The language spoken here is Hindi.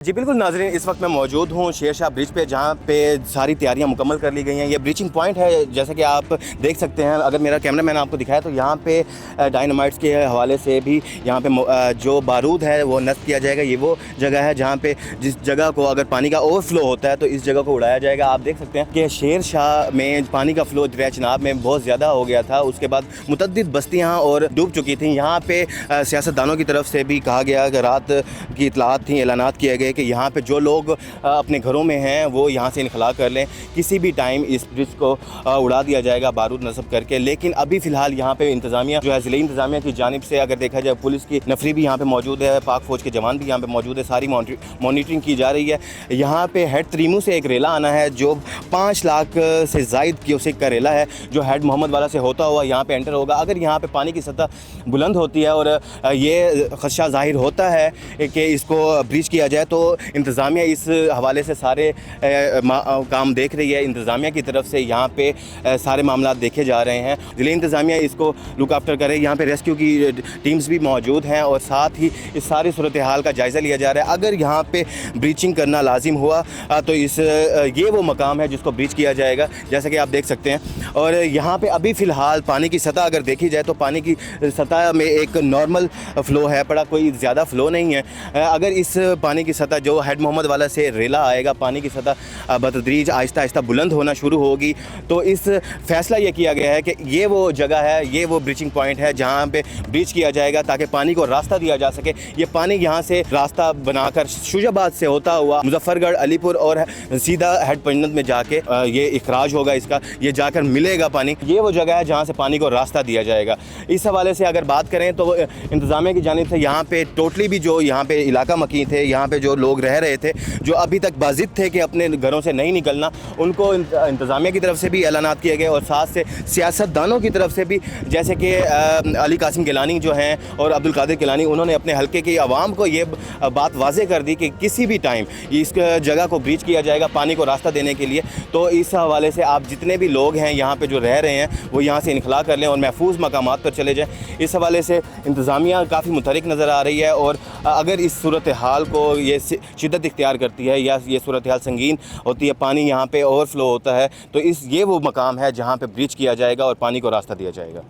जी बिल्कुल नाज़रीन, इस वक्त मैं मौजूद हूँ शेर शाह ब्रिज पे, जहाँ पे सारी तैयारियां मुकम्मल कर ली गई हैं। ये ब्रीचिंग पॉइंट है, जैसा कि आप देख सकते हैं। अगर मेरा कैमरा मैंने आपको दिखाया तो यहाँ पे डायनामाइट्स के हवाले से भी यहाँ पे जो बारूद है वो नष्ट किया जाएगा। ये वो जगह है जहाँ पे जिस जगह को अगर पानी का ओवरफ्लो होता है तो इस जगह को उड़ाया जाएगा। आप देख सकते हैं कि शेर शाह में पानी का फ़्लो दरिया चिनाब में बहुत ज़्यादा हो गया था। उसके बाद मुतअद्दिद बस्तियाँ और डूब चुकी थी। यहाँ पे सियासतदानों की तरफ से भी कहा गया कि रात की इतलात थी, ऐलानात किए गए कि यहाँ पे जो लोग अपने घरों में हैं वो यहाँ से इनखला कर लें। किसी भी टाइम इस ब्रिज को उड़ा दिया जाएगा बारूद नस्ब करके। लेकिन अभी फ़िलहाल यहाँ पे इंतज़ामिया जो है, ज़िले इंतज़ामिया की जानिब से अगर देखा जाए, पुलिस की नफरी भी यहाँ पे मौजूद है, पाक फ़ौज के जवान भी यहाँ पे मौजूद है, सारी मॉनिटरिंग की जा रही है। यहाँ पे हेड तरीमू से एक रेला आना है जो 5 लाख से ज़ायद क्यूसेक का रेला है, जो हेड मोहम्मद वाला से होता हुआ यहाँ पे एंटर होगा। अगर यहाँ पे पानी की सतह बुलंद होती है और ये खदशा ज़ाहिर होता है कि इसको ब्रीच किया जाए तो इंतज़ामिया इस हवाले से सारे काम देख रही है। इंतज़ामिया की तरफ से यहाँ पे सारे मामला देखे जा रहे हैं। ज़िले इंतज़ामिया इसको लुक आफ्टर करे। यहाँ पे रेस्क्यू की टीम्स भी मौजूद हैं और साथ ही इस सारी सूरत हाल का जायज़ा लिया जा रहा है। अगर यहाँ पे ब्रीचिंग करना लाजिम हुआ तो ये वो मकाम है जिसको ब्रीच किया जाएगा, जैसा कि आप देख सकते हैं। और यहाँ पे अभी फ़िलहाल पानी की सतह अगर देखी जाए तो पानी की सतह में एक नॉर्मल फ़्लो है, बड़ा कोई ज़्यादा फ़्लो नहीं है। अगर इस पानी की सतह जो हेड मोहम्मद वाला से रेला आएगा, पानी की सतह बतदरीज आहिस्ता आहिस्ता बुलंद होना शुरू होगी, तो इस फैसला ये किया गया है कि ये वो जगह है, ये वो ब्रीचिंग पॉइंट है जहाँ पे ब्रीच किया जाएगा ताकि पानी को रास्ता दिया जा सके। ये पानी यहाँ से रास्ता बनाकर शुजाबाद से होता हुआ मुजफ्फरगढ़, अलीपुर और सीधा हेड पंजनत में जाके ये इखराज होगा इसका, ये जाकर मिलेगा पानी। ये वो जगह है जहाँ से पानी को रास्ता दिया जाएगा। इस हवाले से अगर बात करें तो इंतज़ामिया की जानिब से यहाँ पे टोटली भी जो यहाँ पे इलाका मकीन थे, यहाँ पे जो लोग रह रहे थे, जो अभी तक बाजिद थे कि अपने घरों से नहीं निकलना, उनको इंतज़ामिया की तरफ से भी ऐलानात किए गए और साथ से सियासतदानों की तरफ से भी, जैसे कि अली कासिम गिलानी जो हैं और अब्दुल कादिर गिलानी, उन्होंने अपने हल्के की आवाम को ये बात वाज़े कर दी कि किसी भी टाइम इस जगह को ब्रीच किया जाएगा पानी को रास्ता देने के लिए। तो इस हवाले से आप जितने भी लोग हैं यहाँ पर जो रह रहे हैं वो यहाँ से इनखला कर लें और महफूज मकामात पर चले जाएँ। इस हवाले से इंतज़ामिया काफ़ी मुतहरिक नज़र आ रही है और अगर इस सूरत हाल को ये शिद्दत इख्तियार करती है या ये सूरत हाल संगीन होती है, पानी यहाँ पे ओवरफ्लो होता है, तो ये वो मकाम है जहाँ पे ब्रीच किया जाएगा और पानी को रास्ता दिया जाएगा।